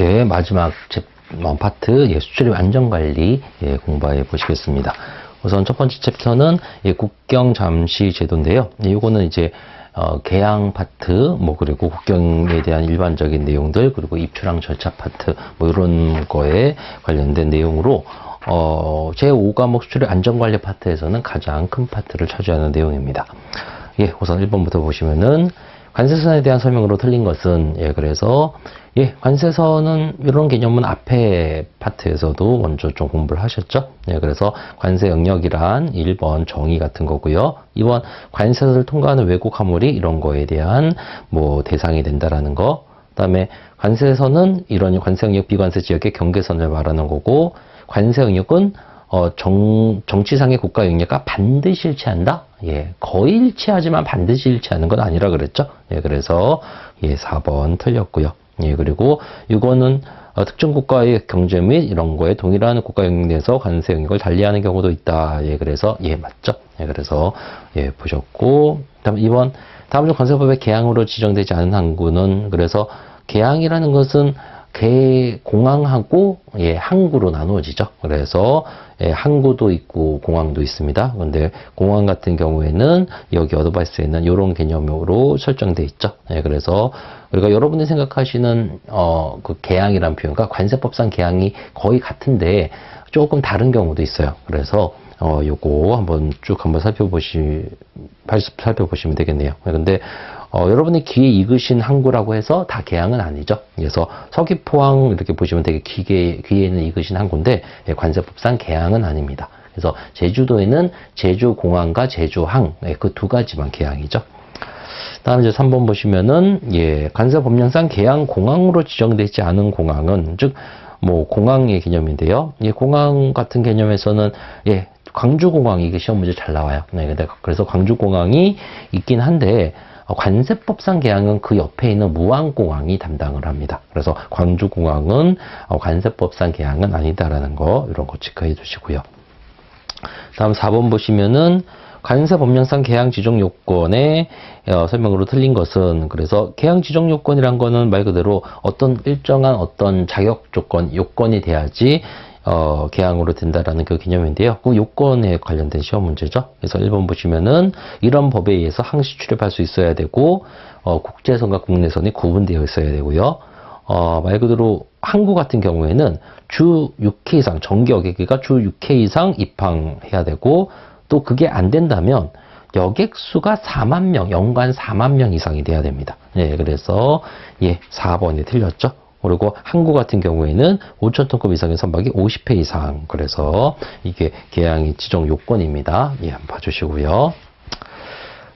이제 마지막 파트 수출입 안전관리 공부해 보시겠습니다. 우선 첫 번째 챕터는 국경 잠시 제도인데요. 이거는 이제 개항 파트, 그리고 국경에 대한 일반적인 내용들, 그리고 입출항 절차 파트, 이런 거에 관련된 내용으로 제5과목 수출입 안전관리 파트에서는 가장 큰 파트를 차지하는 내용입니다. 우선 1번부터 보시면은 관세선에 대한 설명으로 틀린 것은 그래서 관세선은 이런 개념은 앞에 파트에서도 먼저 좀 공부를 하셨죠. 그래서 관세 영역이란 1번 정의 같은 거고요. 2번 관세선을 통과하는 외국 화물이 이런 거에 대한 대상이 된다라는 거. 그다음에 관세선은 이런 관세 영역 비관세 지역의 경계선을 말하는 거고, 관세 영역은 정치상의 국가 영역과 반드시 일치한다? 거의 일치하지만 반드시 일치하는 건 아니라 그랬죠. 그래서 4번 틀렸고요. 그리고 이거는 특정 국가의 경제 및 이런 거에 동일한 국가 영역 내에서 관세 영역을 달리하는 경우도 있다. 그래서 맞죠. 그래서 보셨고, 그다음에 2번 다음 중 관세법의 개항으로 지정되지 않은 항구는, 그래서 개항이라는 것은 공항하고 항구로 나누어지죠. 그래서 항구도 있고 공항도 있습니다. 그런데 공항 같은 경우에는 여기 어드바이스에 있는 이런 개념으로 설정되어 있죠. 그래서 우리가 여러분이 생각하시는 그 개항이란 표현과 관세법상 개항이 거의 같은데 조금 다른 경우도 있어요. 그래서 요거 한번 쭉 한번 살펴보시면 되겠네요. 근데 여러분이 귀에 익으신 항구라고 해서 다 개항은 아니죠. 그래서 서귀포항 이렇게 보시면 되게 귀에는 익으신 항구인데 관세법상 개항은 아닙니다. 그래서 제주도에는 제주공항과 제주항 그 두 가지만 개항이죠. 다음 이제 3번 보시면은 관세법령상 개항 공항으로 지정되지 않은 공항은, 즉 공항의 개념인데요. 공항 같은 개념에서는 광주공항이 이게 시험 문제 잘 나와요. 그래서 광주공항이 있긴 한데 관세법상 개항은 그 옆에 있는 무안공항이 담당을 합니다. 그래서 광주공항은 관세법상 개항은 아니다라는 거, 이런 거 체크해 주시고요. 다음 4번 보시면은 관세법령상 개항 지정 요건의 설명으로 틀린 것은, 그래서 개항 지정 요건이란 거는 말 그대로 어떤 일정한 어떤 자격 조건, 요건이 돼야지 개항으로 된다라는 그 개념인데요. 그 요건에 관련된 시험 문제죠. 그래서 1번 보시면은 이런 법에 의해서 항시 출입할 수 있어야 되고, 국제선과 국내선이 구분되어 있어야 되고요. 말 그대로 항구 같은 경우에는 주 6회 이상, 정기 여객기가 주 6회 이상 입항해야 되고, 또 그게 안 된다면 여객 수가 4만 명, 연간 4만 명 이상이 돼야 됩니다. 그래서 4번이 틀렸죠. 그리고 항구 같은 경우에는 5,000톤급 이상의 선박이 50회 이상. 그래서 이게 개항의 지정 요건입니다. 한번 봐주시고요.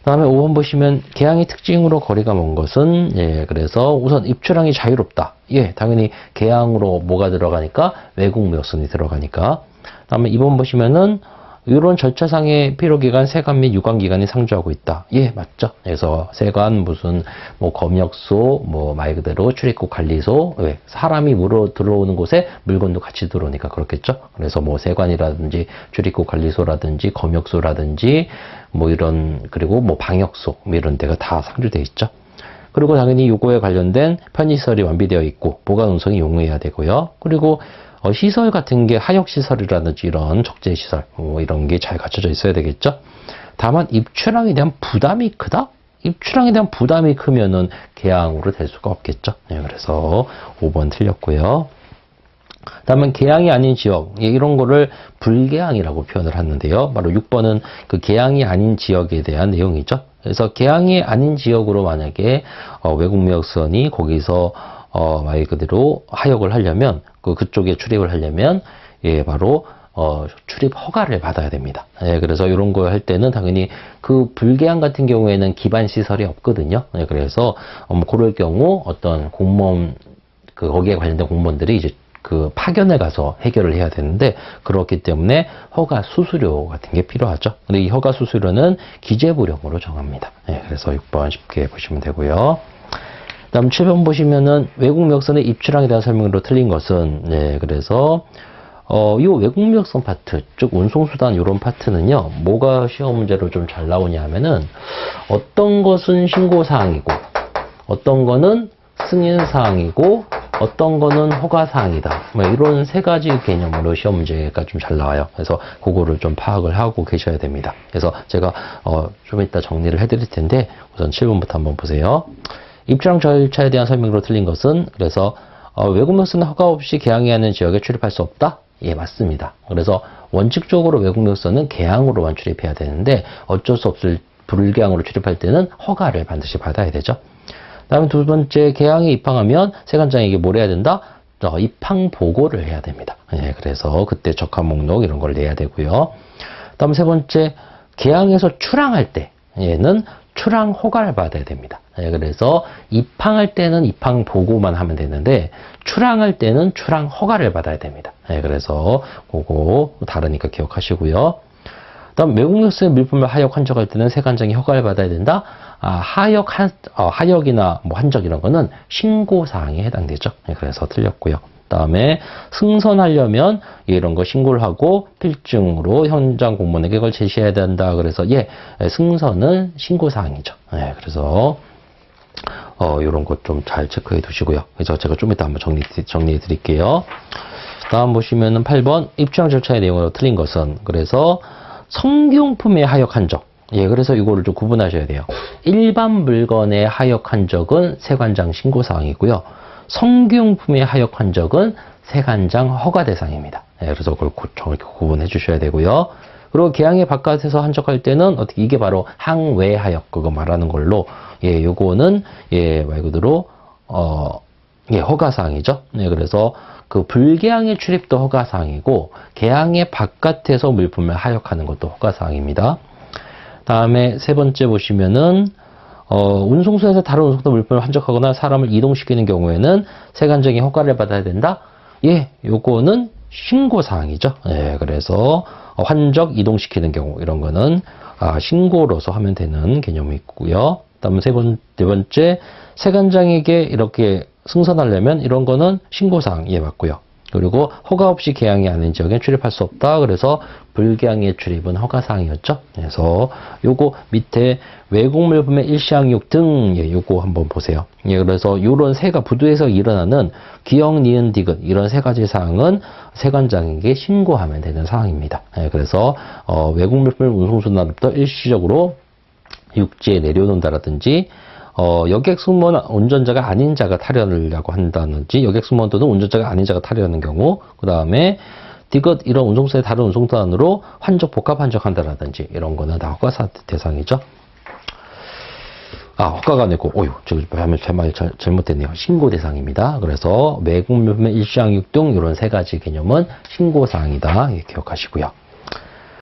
다음에 5번 보시면 개항의 특징으로 거리가 먼 것은, 그래서 우선 입출항이 자유롭다. 당연히 개항으로 뭐가 들어가니까? 외국 무역선이 들어가니까. 다음에 2번 보시면은 이런 절차상의 필요기간, 세관 및 유관기관이 상주하고 있다. 맞죠. 그래서 세관, 검역소, 말 그대로 출입국 관리소, 사람이 들어오는 곳에 물건도 같이 들어오니까 그렇겠죠. 그래서 세관이라든지 출입국 관리소라든지 검역소라든지 그리고 방역소, 이런 데가 다 상주되어 있죠. 그리고 당연히 요거에 관련된 편의시설이 완비되어 있고, 보관 운송이 용이해야 되고요. 그리고 시설 같은 게 하역시설이라든지 이런 적재시설, 이런 게 잘 갖춰져 있어야 되겠죠. 다만 입출항에 대한 부담이 크다? 입출항에 대한 부담이 크면은 개항으로 될 수가 없겠죠. 그래서 5번 틀렸고요. 다음은 개항이 아닌 지역, 이런 거를 불개항이라고 표현을 하는데요. 바로 6번은 그 개항이 아닌 지역에 대한 내용이죠. 그래서 개항이 아닌 지역으로 만약에 외국무역선이 거기서 말 그대로 하역을 하려면, 그쪽에 출입을 하려면, 바로, 출입 허가를 받아야 됩니다. 그래서 이런 거 할 때는 당연히 그 불개항 같은 경우에는 기반 시설이 없거든요. 그래서, 그럴 경우 어떤 공무원, 거기에 관련된 공무원들이 이제 파견에 가서 해결을 해야 되는데, 그렇기 때문에 허가 수수료 같은 게 필요하죠. 근데 이 허가 수수료는 기재부령으로 정합니다. 그래서 6번 쉽게 보시면 되고요. 다음 7번 보시면은 외국 무역선의 입출항에 대한 설명으로 틀린 것은, 그래서 이 외국 무역선 파트, 즉 운송수단 이런 파트는요, 뭐가 시험 문제로 좀 잘 나오냐 하면은 어떤 것은 신고사항이고, 어떤 거는 승인사항이고, 어떤 거는 허가사항이다. 뭐 이런 세 가지 개념으로 시험 문제가 좀 잘 나와요. 그래서 그거를 좀 파악을 하고 계셔야 됩니다. 그래서 제가 좀 이따 정리를 해드릴 텐데 우선 7번부터 한번 보세요. 입장 절차에 대한 설명으로 틀린 것은 그래서 외국 묘소는 허가 없이 개항해야 하는 지역에 출입할 수 없다? 예, 맞습니다. 그래서 원칙적으로 외국 묘소는 개항으로만 출입해야 되는데 어쩔 수 없을 불개항으로 출입할 때는 허가를 반드시 받아야 되죠. 다음 두 번째, 개항에 입항하면 세관장에게 뭘 해야 된다? 입항 보고를 해야 됩니다. 예, 그래서 그때 적합 목록 이런 걸 내야 되고요. 다음 세 번째, 개항에서 출항할 때에는 출항 허가를 받아야 됩니다. 예, 그래서 입항할 때는 입항 보고만 하면 되는데 출항할 때는 출항 허가를 받아야 됩니다. 예, 그래서 그거 다르니까 기억하시고요. 다음 외국 묘소의 물품을 하역 환적할 때는 세관장이 허가를 받아야 된다. 하역이나 뭐 환적 이런 거는 신고 사항에 해당되죠. 예, 그래서 틀렸고요. 다음에 승선하려면 이런 거 신고를 하고 필증으로 현장 공무원에게 그걸 제시해야 된다. 그래서 승선은 신고 사항이죠. 예, 그래서 이런 것 좀 잘 체크해 두시고요. 그래서 제가 좀 이따 한번 정리해 드릴게요. 다음 보시면은 8번 입주항 절차의 내용으로 틀린 것은 그래서 성기용품의 하역 한적. 예, 그래서 이거를 좀 구분하셔야 돼요. 일반 물건의 하역 한적은 세관장 신고 사항이고요. 성기용품의 하역 한적은 세관장 허가 대상입니다. 예, 그래서 그걸 정확히 구분해 주셔야 되고요. 그리고 개항의 바깥에서 한적할 때는 어떻게 이게 바로 항외 하역 그거 말하는 걸로 예, 요거는 말 그대로 허가 사항이죠. 네, 그래서 그 불개항의 출입도 허가 사항이고 개항의 바깥에서 물품을 하역하는 것도 허가 사항입니다. 다음에 세 번째 보시면은 운송소에서 다른 운송도 물품을 환적하거나 사람을 이동시키는 경우에는 세관장이 허가를 받아야 된다. 예, 요거는 신고 사항이죠. 예, 그래서 환적 이동시키는 경우 이런 거는 신고로서 하면 되는 개념이 있고요. 다음 네 번째 세관장에게 이렇게 승선하려면 이런 거는 신고사항 예 맞고요. 그리고 허가 없이 개항이 아닌 지역에 출입할 수 없다. 그래서 불개항의 출입은 허가사항이었죠. 그래서 요거 밑에 외국 물품의 일시항육 등 요거 한번 보세요. 예, 그래서 요런 세가 부두에서 일어나는 기역, 니은, 디귿 이런 세 가지 사항은 세관장에게 신고하면 되는 사항입니다. 예, 그래서 외국 물품을 운송수단부터 일시적으로 육지에 내려놓는다라든지 여객 승무원 운전자가 아닌 자가 타려고 한다든지 여객 승무원 또는 운전자가 아닌 자가 타려는 경우 그 다음에 디귿 이런 운송소의 다른 운송수단으로 환적 복합 환적한다라든지 이런 거는 다 허가 대상이죠. 허가가 아니고 제 말 잘못됐네요. 신고 대상입니다. 그래서 외국 물품의 일시항육 등 이런 세 가지 개념은 신고 사항이다. 기억하시고요.